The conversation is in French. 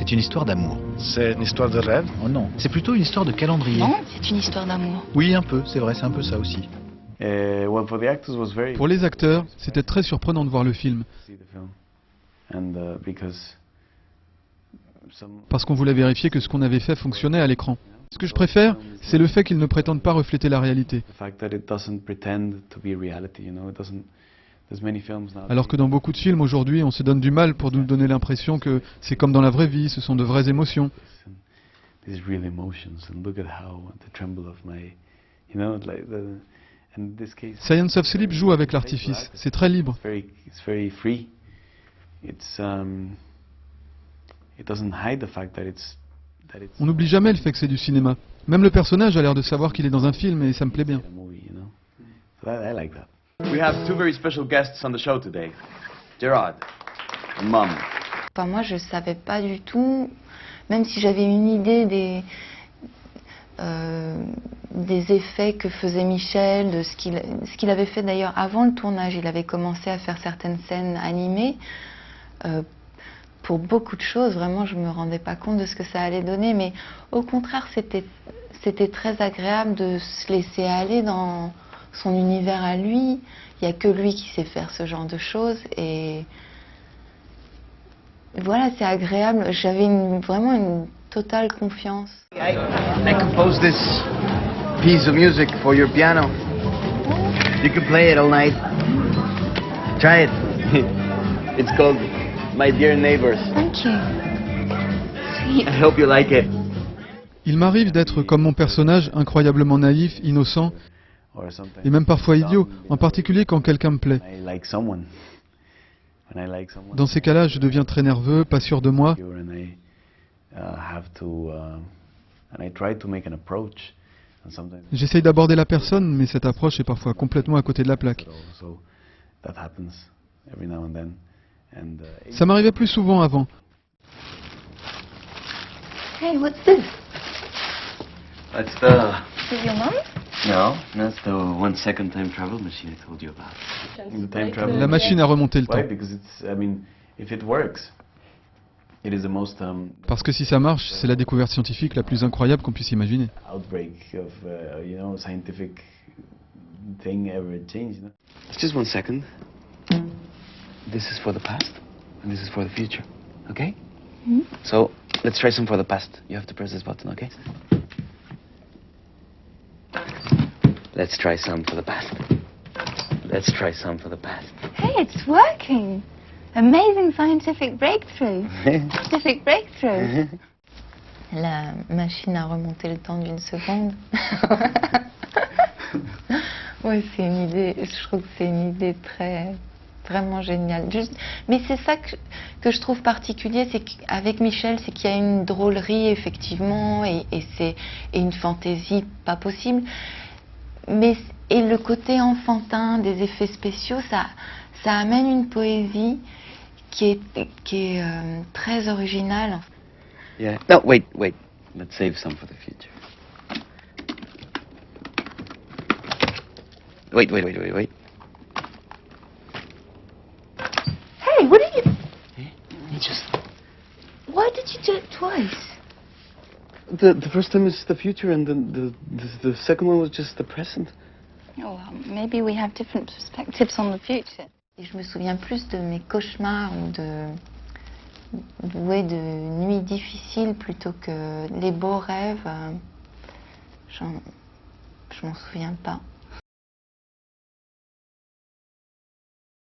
c'est une histoire d'amour. C'est une histoire de rêve? Oh non, c'est plutôt une histoire de calendrier. Non, c'est une histoire d'amour. Oui, un peu, c'est vrai, c'est un peu ça aussi. Pour les acteurs, c'était très surprenant de voir le film, parce qu'on voulait vérifier que ce qu'on avait fait fonctionnait à l'écran. Ce que je préfère, c'est le fait qu'ils ne prétendent pas refléter la réalité. Alors que dans beaucoup de films aujourd'hui, on se donne du mal pour nous donner l'impression que c'est comme dans la vraie vie, ce sont de vraies émotions. Science of Sleep joue avec l'artifice, c'est très libre. On n'oublie jamais le fait que c'est du cinéma. Même le personnage a l'air de savoir qu'il est dans un film et ça me plaît bien. We have two very special guests on the show today. Gerard and Mom. Enfin, moi, je savais pas du tout, même si j'avais une idée des effets que faisait Michel, de ce qu'il avait fait d'ailleurs avant le tournage. Il avait commencé à faire certaines scènes animées. Pour beaucoup de choses, vraiment, je me rendais pas compte de ce que ça allait donner, mais au contraire, c'était très agréable de se laisser aller dans son univers à lui. Il n'y a que lui qui sait faire ce genre de choses et voilà, c'est agréable. J'avais vraiment une totale confiance. I composed this piece of music for your piano. You can play it all night. Try it. It's called My Dear Neighbors. Thank you. Sweet. I hope you like it. Il m'arrive d'être comme mon personnage, incroyablement naïf, innocent, et même parfois idiot, en particulier quand quelqu'un me plaît. Dans ces cas-là, je deviens très nerveux, pas sûr de moi. J'essaye d'aborder la personne, mais cette approche est parfois complètement à côté de la plaque. Ça m'arrivait plus souvent avant. Hey, what's this? That's the... Is it your mum? No, that's the 1 second time travel machine I told you about. The time travel. La machine à remonter le temps. Why? Because it's, I mean, if it works, it is the most Parce que si ça marche, c'est la découverte scientifique la plus incroyable qu'on puisse imaginer. outbreak of, scientific thing ever changed. You know? It's just 1 second. This is for the past, and this is for the future. Okay? Mm-hmm. So let's try some for the past. You have to press this button, okay? Let's try some for the past. Let's try some for the past. Hey, it's working. Amazing scientific breakthrough. Scientific breakthrough. La machine à remonter le temps d'une seconde. Oui, c'est une idée. Je trouve que c'est une idée vraiment géniale. Mais c'est ça que je trouve particulier, c'est qu'avec Michel, c'est qu'il y a une drôlerie effectivement et une fantaisie pas possible. Et le côté enfantin des effets spéciaux, ça amène une poésie qui est très originale. Yeah. No, wait. Let's save some for the future. Wait. Hey, what did you... You just... Why did you do it twice? The first time is the future, and the second one was just the present. Oh, well, maybe we have different perspectives on the future. Et je me souviens plus de mes cauchemars ou de nuits difficiles plutôt que les beaux rêves. Je m'en souviens pas.